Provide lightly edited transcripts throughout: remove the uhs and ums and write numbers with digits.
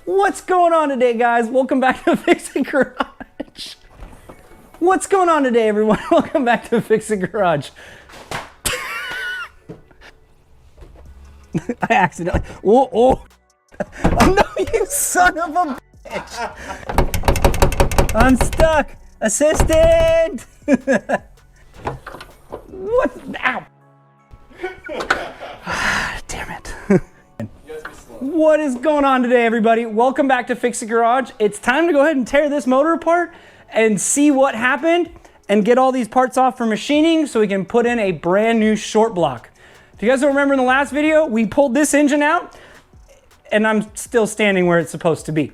What's going on today, guys? Welcome back to Fix It Garage. What's going on today, everyone? Welcome back to Fix It Garage. I accidentally, oh no, you son of a bitch. I'm stuck. Assistant. What? Ow. Damn it. What is going on today, everybody? Welcome back to Fix It Garage. It's time to go ahead and tear this motor apart and see what happened and get all these parts off for machining so we can put in a brand new short block. If you guys don't remember in the last video, we pulled this engine out and I'm still standing where it's supposed to be.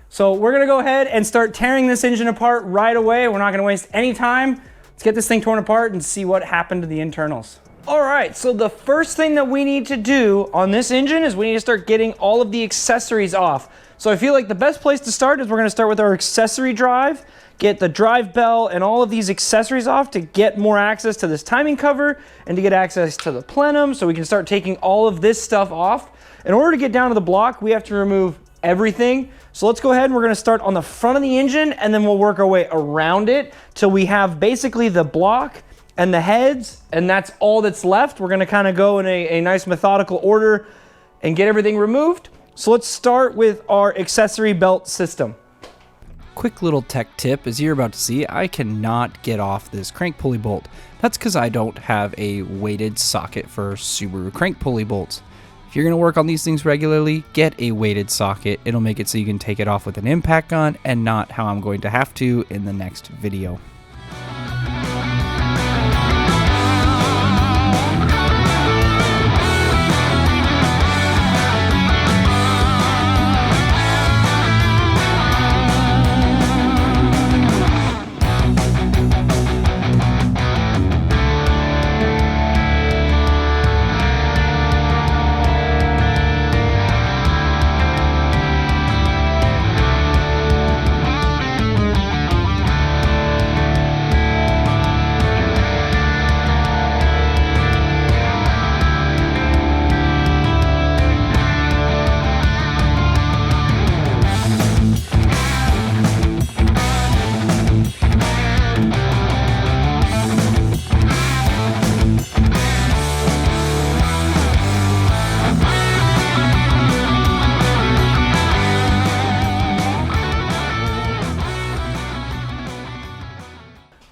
So we're gonna go ahead and start tearing this engine apart right away. We're not gonna waste any time. Let's get this thing torn apart and see what happened to the internals. All right, so the first thing that we need to do on this engine is we need to start getting all of the accessories off. So I feel like the best place to start is we're gonna start with our accessory drive, get the drive bell and all of these accessories off to get more access to this timing cover and to get access to the plenum so we can start taking all of this stuff off. In order to get down to the block, we have to remove everything. So let's go ahead and we're gonna start on the front of the engine and then we'll work our way around it till we have basically the block and the heads, and that's all that's left. We're gonna kind of go in a nice methodical order and get everything removed. So let's start with our accessory belt system. Quick little tech tip, as you're about to see, I cannot get off this crank pulley bolt. That's because I don't have a weighted socket for Subaru crank pulley bolts. If you're gonna work on these things regularly, get a weighted socket. It'll make it so you can take it off with an impact gun and not how I'm going to have to in the next video.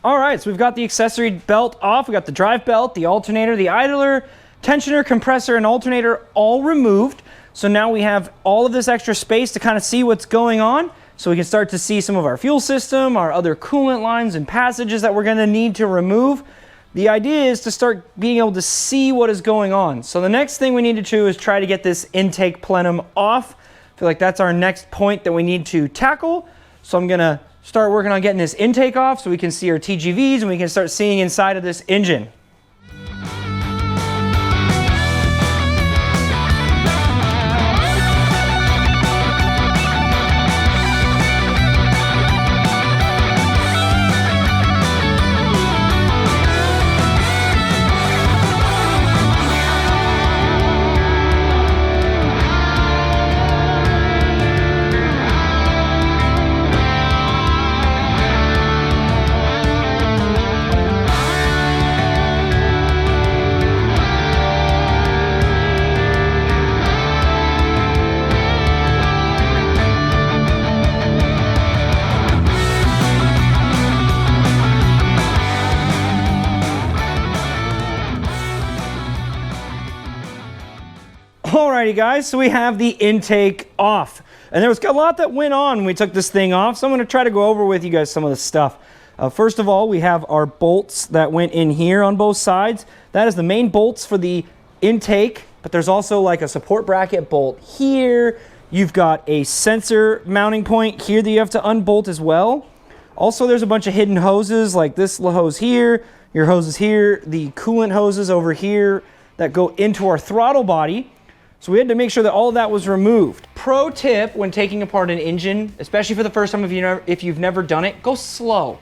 All right, so we've got the accessory belt off. We got the drive belt, the alternator, the idler, tensioner, compressor, and alternator all removed. So now we have all of this extra space to kind of see what's going on. So we can start to see some of our fuel system, our other coolant lines and passages that we're gonna need to remove. The idea is to start being able to see what is going on. So the next thing we need to do is try to get this intake plenum off. I feel like that's our next point that we need to tackle. So I'm gonna start working on getting this intake off so we can see our TGVs and we can start seeing inside of this engine. Alrighty guys, so we have the intake off. And there was a lot that went on when we took this thing off, so I'm gonna try to go over with you guys some of the stuff. First of all, we have our bolts that went in here on both sides. That is the main bolts for the intake, but there's also like a support bracket bolt here. You've got a sensor mounting point here that you have to unbolt as well. Also, there's a bunch of hidden hoses like this hose here, your hoses here, the coolant hoses over here that go into our throttle body. So we had to make sure that all of that was removed. Pro tip when taking apart an engine, especially for the first time if you've never done it, go slow.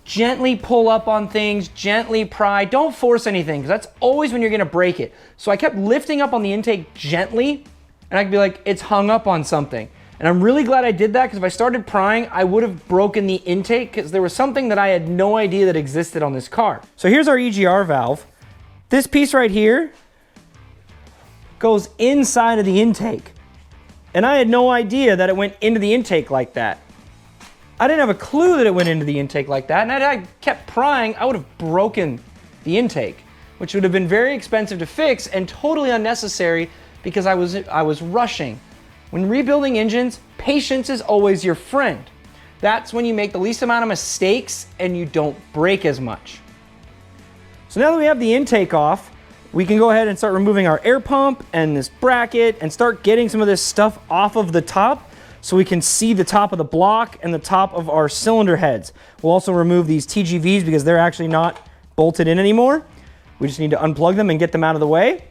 Gently pull up on things, gently pry, don't force anything, because that's always when you're gonna break it. So I kept lifting up on the intake gently, and I could be like, it's hung up on something. And I'm really glad I did that, because if I started prying, I would have broken the intake, because there was something that I had no idea that existed on this car. So here's our EGR valve. This piece right here goes inside of the intake. And I had no idea that it went into the intake like that. I didn't have a clue that it went into the intake like that, and had I kept prying, I would have broken the intake, which would have been very expensive to fix and totally unnecessary, because I was rushing. When rebuilding engines, patience is always your friend. That's when you make the least amount of mistakes and you don't break as much. So now that we have the intake off, we can go ahead and start removing our air pump and this bracket and start getting some of this stuff off of the top, so we can see the top of the block and the top of our cylinder heads. We'll also remove these TGVs because they're actually not bolted in anymore. We just need to unplug them and get them out of the way.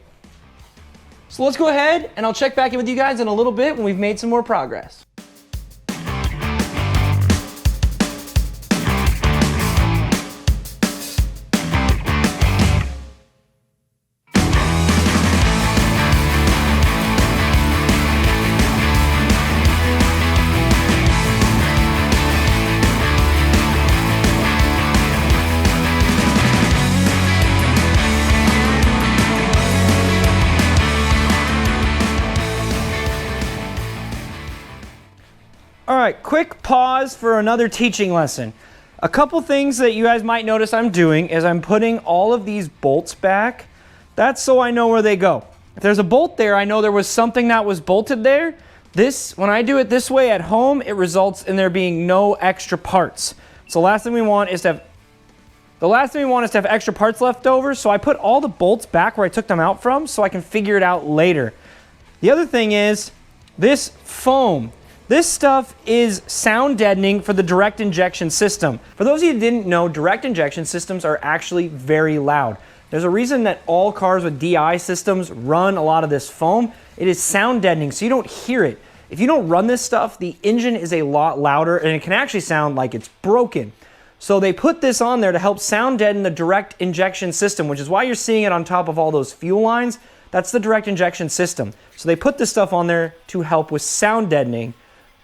So let's go ahead and I'll check back in with you guys in a little bit when we've made some more progress. All right, quick pause for another teaching lesson. A couple things that you guys might notice I'm doing is I'm putting all of these bolts back. That's so I know where they go. If there's a bolt there, I know there was something that was bolted there. When I do it this way at home, it results in there being no extra parts. So the last thing we want is to have extra parts left over. So I put all the bolts back where I took them out from, so I can figure it out later. The other thing is this foam. This stuff is sound deadening for the direct injection system. For those of you who didn't know, direct injection systems are actually very loud. There's a reason that all cars with DI systems run a lot of this foam. It is sound deadening, so you don't hear it. If you don't run this stuff, the engine is a lot louder and it can actually sound like it's broken. So they put this on there to help sound deaden the direct injection system, which is why you're seeing it on top of all those fuel lines. That's the direct injection system. So they put this stuff on there to help with sound deadening.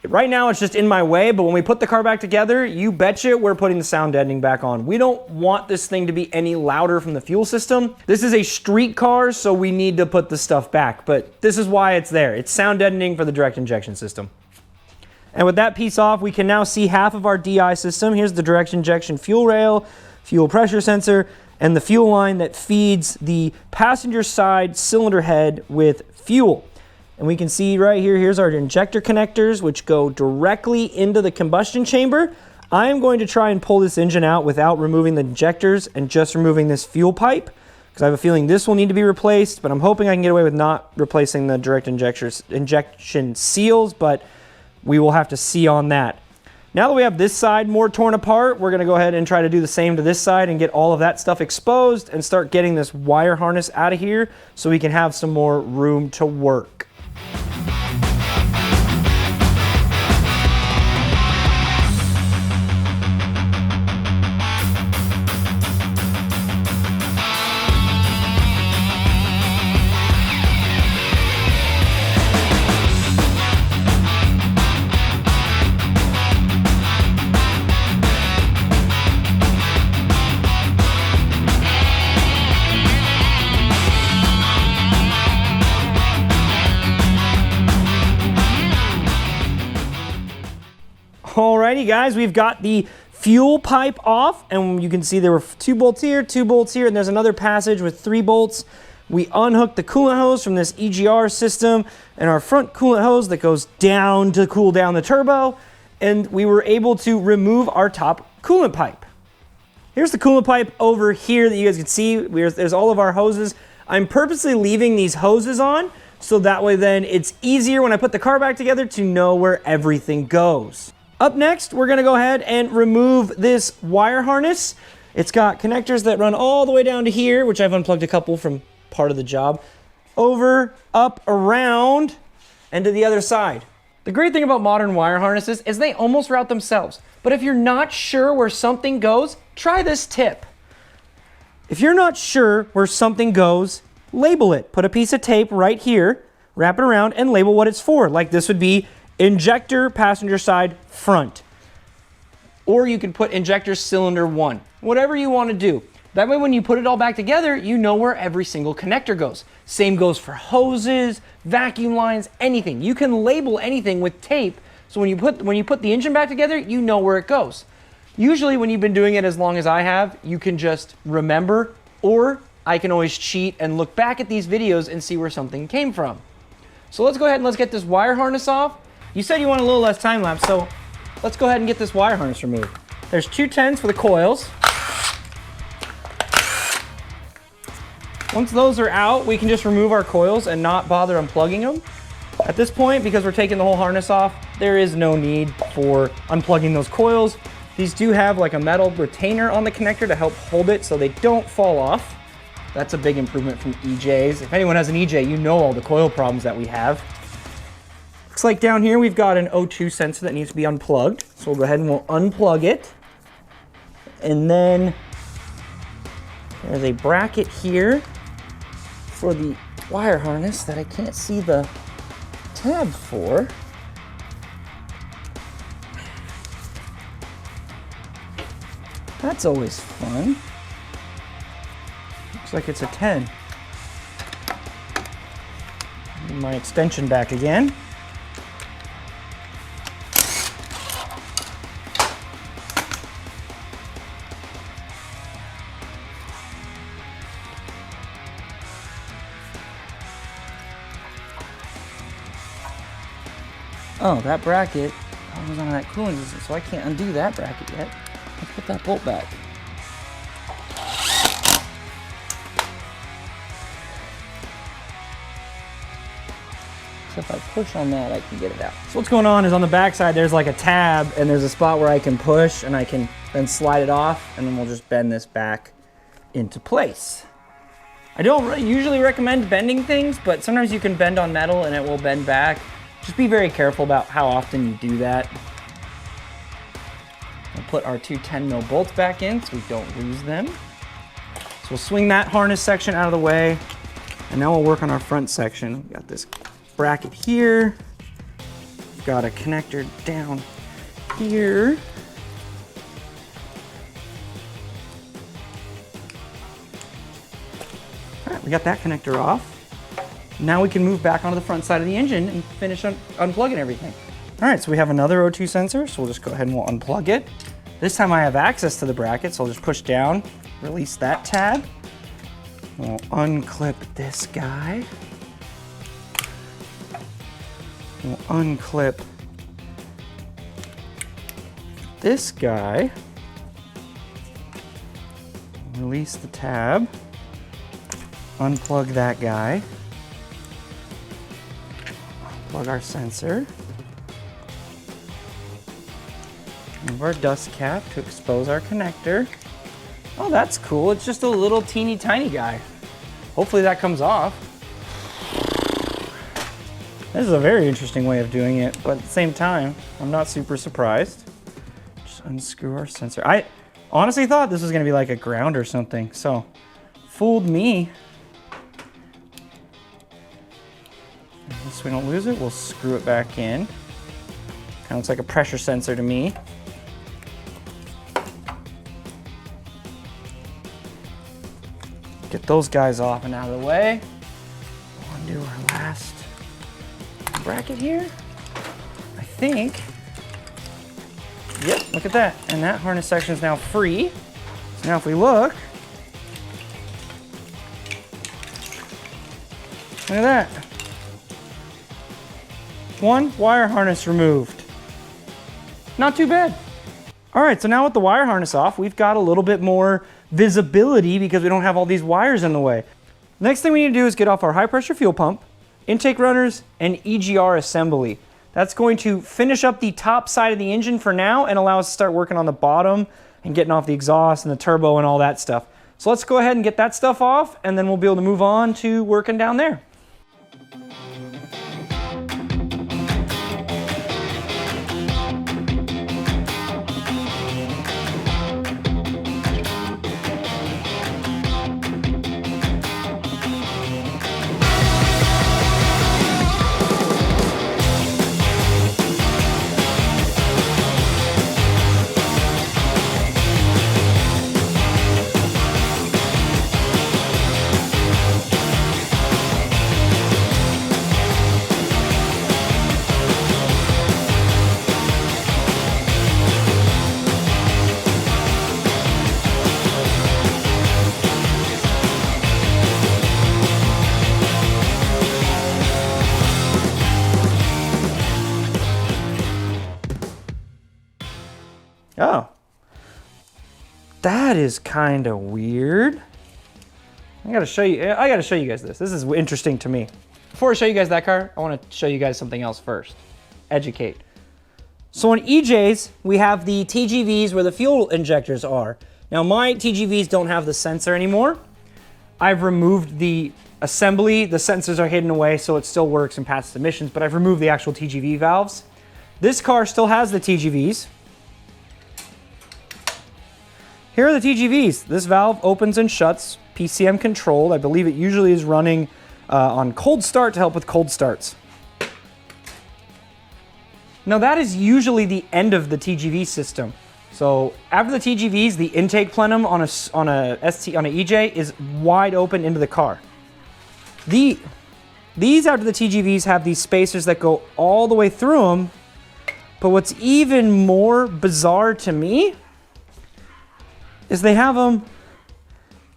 Right now it's just in my way, but when we put the car back together, you betcha we're putting the sound deadening back on. We don't want this thing to be any louder from the fuel system. This is a street car, so we need to put the stuff back, but this is why it's there. It's sound deadening for the direct injection system. And with that piece off, we can now see half of our DI system. Here's the direct injection fuel rail, fuel pressure sensor, and the fuel line that feeds the passenger side cylinder head with fuel. And we can see right here, here's our injector connectors, which go directly into the combustion chamber. I am going to try and pull this engine out without removing the injectors and just removing this fuel pipe, because I have a feeling this will need to be replaced, but I'm hoping I can get away with not replacing the direct injection seals, but we will have to see on that. Now that we have this side more torn apart, we're gonna go ahead and try to do the same to this side and get all of that stuff exposed and start getting this wire harness out of here so we can have some more room to work. Alrighty guys, we've got the fuel pipe off, and you can see there were 2 bolts here, 2 bolts here, and there's another passage with 3 bolts. We unhooked the coolant hose from this EGR system and our front coolant hose that goes down to cool down the turbo, and we were able to remove our top coolant pipe. Here's the coolant pipe over here that you guys can see. There's all of our hoses. I'm purposely leaving these hoses on so that way then it's easier when I put the car back together to know where everything goes. Up next, we're gonna go ahead and remove this wire harness. It's got connectors that run all the way down to here, which I've unplugged a couple from part of the job, over, up, around, and to the other side. The great thing about modern wire harnesses is they almost route themselves. But if you're not sure where something goes, try this tip. If you're not sure where something goes, label it. Put a piece of tape right here, wrap it around, and label what it's for. Like this would be injector passenger side front. Or you could put injector cylinder 1, whatever you want to do. That way when you put it all back together, you know where every single connector goes. Same goes for hoses, vacuum lines, anything. You can label anything with tape, so when you put the engine back together, you know where it goes. Usually when you've been doing it as long as I have, you can just remember, or I can always cheat and look back at these videos and see where something came from. So let's go ahead and let's get this wire harness off. You said you want a little less time lapse, so let's go ahead and get this wire harness removed. There's 2 10s for the coils. Once those are out, we can just remove our coils and not bother unplugging them. At this point, because we're taking the whole harness off, there is no need for unplugging those coils. These do have like a metal retainer on the connector to help hold it so they don't fall off. That's a big improvement from EJs. If anyone has an EJ, you know all the coil problems that we have. Looks like down here we've got an O2 sensor that needs to be unplugged. So we'll go ahead and we'll unplug it. And then there's a bracket here for the wire harness that I can't see the tab for. That's always fun. Looks like it's a 10. Need my extension back again. Oh, that bracket was on that cooling system, so I can't undo that bracket yet. Let's put that bolt back. So if I push on that, I can get it out. So what's going on is on the back side, there's like a tab, and there's a spot where I can push, and I can then slide it off, and then we'll just bend this back into place. I don't usually recommend bending things, but sometimes you can bend on metal and it will bend back. Just be very careful about how often you do that. We'll put our 2 10mm bolts back in so we don't lose them. So we'll swing that harness section out of the way, and now we'll work on our front section. We've got this bracket here. We've got a connector down here. All right, we got that connector off. Now we can move back onto the front side of the engine and finish unplugging everything. All right, so we have another O2 sensor, so we'll just go ahead and we'll unplug it. This time I have access to the bracket, so I'll just push down, release that tab. We'll unclip this guy. We'll unclip this guy. Release the tab. Unplug that guy. Plug our sensor. Move our dust cap to expose our connector. Oh, that's cool. It's just a little teeny tiny guy. Hopefully that comes off. This is a very interesting way of doing it, but at the same time, I'm not super surprised. Just unscrew our sensor. I honestly thought this was gonna be like a ground or something, so fooled me. So we don't lose it, we'll screw it back in. Kind of looks like a pressure sensor to me. Get those guys off and out of the way. We'll undo our last bracket here. I think. Yep, look at that. And that harness section is now free. So now if we look, look at that. One wire harness removed. Not too bad. All right, so now with the wire harness off, we've got a little bit more visibility because we don't have all these wires in the way. Next thing we need to do is get off our high pressure fuel pump, intake runners, and EGR assembly. That's going to finish up the top side of the engine for now and allow us to start working on the bottom and getting off the exhaust and the turbo and all that stuff. So let's go ahead and get that stuff off, and then we'll be able to move on to working down there. Oh. That is kind of weird. I gotta show you guys this. This is interesting to me. Before I show you guys that car, I want to show you guys something else first. Educate. So on EJs, we have the TGVs where the fuel injectors are. Now my TGVs don't have the sensor anymore. I've removed the assembly. The sensors are hidden away so it still works and passes emissions, but I've removed the actual TGV valves. This car still has the TGVs. Here are the TGVs. This valve opens and shuts, PCM controlled. I believe it usually is running on cold start to help with cold starts. Now that is usually the end of the TGV system. So after the TGVs, the intake plenum on a EJ is wide open into the car. These after the TGVs have these spacers that go all the way through them. But what's even more bizarre to me is they have them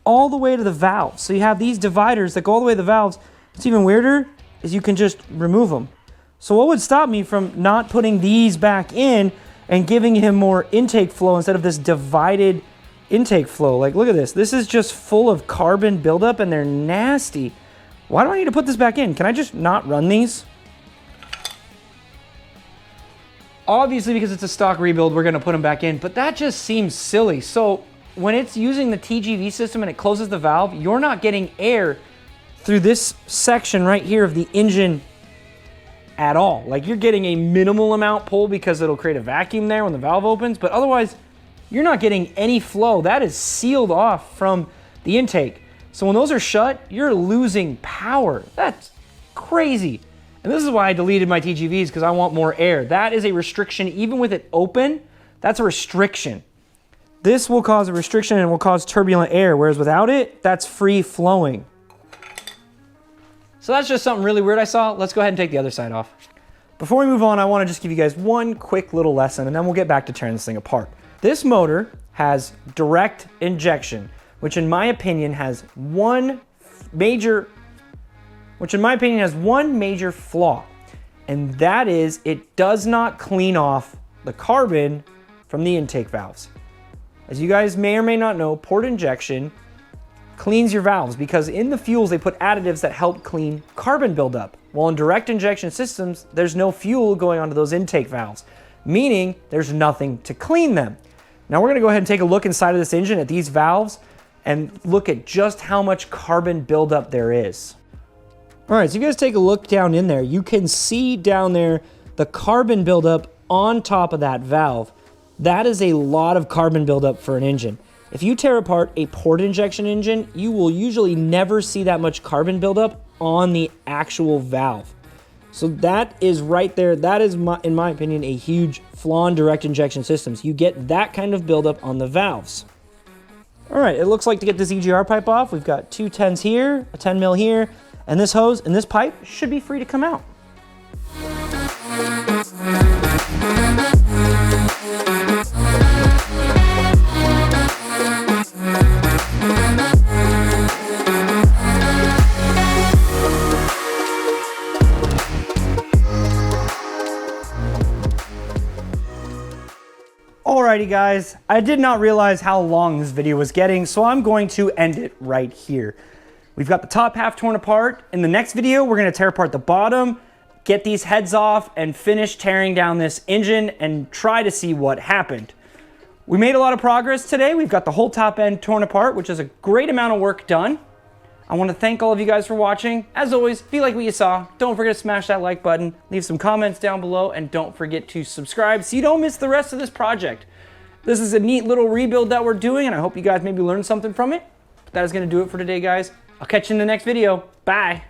all the way to the valves. So you have these dividers that go all the way to the valves. What's even weirder is you can just remove them. So what would stop me from not putting these back in and giving him more intake flow instead of this divided intake flow? Like, look at this. This is just full of carbon buildup and they're nasty. Why do I need to put this back in? Can I just not run these? Obviously, because it's a stock rebuild, we're gonna put them back in, but that just seems silly. So when it's using the TGV system and it closes the valve, you're not getting air through this section right here of the engine at all. Like, you're getting a minimal amount pull because it'll create a vacuum there when the valve opens, but otherwise you're not getting any flow. That is sealed off from the intake. So when those are shut, you're losing power. That's crazy. And this is why I deleted my TGVs, because I want more air. That is a restriction. Even with it open, that's a restriction. This will cause a restriction and will cause turbulent air, whereas without it, that's free flowing. So that's just something really weird I saw. Let's go ahead and take the other side off. Before we move on, I want to just give you guys one quick little lesson, and then we'll get back to tearing this thing apart. This motor has direct injection, which in my opinion has one major flaw, and that is it does not clean off the carbon from the intake valves. As you guys may or may not know, port injection cleans your valves because in the fuels they put additives that help clean carbon buildup. While in direct injection systems, there's no fuel going onto those intake valves, meaning there's nothing to clean them. Now we're gonna go ahead and take a look inside of this engine at these valves and look at just how much carbon buildup there is. All right, so you guys take a look down in there. You can see down there the carbon buildup on top of that valve. That is a lot of carbon buildup for an engine. If you tear apart a port injection engine, you will usually never see that much carbon buildup on the actual valve. So that is right there. That is, in my opinion, a huge flaw in direct injection systems. You get that kind of buildup on the valves. All right, it looks like to get this EGR pipe off, we've got 2 10s here, a 10 mil here, and this hose and this pipe should be free to come out. Alrighty guys, I did not realize how long this video was getting, so I'm going to end it right here. We've got the top half torn apart. In the next video, we're gonna tear apart the bottom, get these heads off, and finish tearing down this engine and try to see what happened. We made a lot of progress today. We've got the whole top end torn apart, which is a great amount of work done. I want to thank all of you guys for watching. As always, if you like what you saw, don't forget to smash that like button, leave some comments down below, and don't forget to subscribe so you don't miss the rest of this project. This is a neat little rebuild that we're doing, and I hope you guys maybe learned something from it. But that is going to do it for today, guys. I'll catch you in the next video. Bye.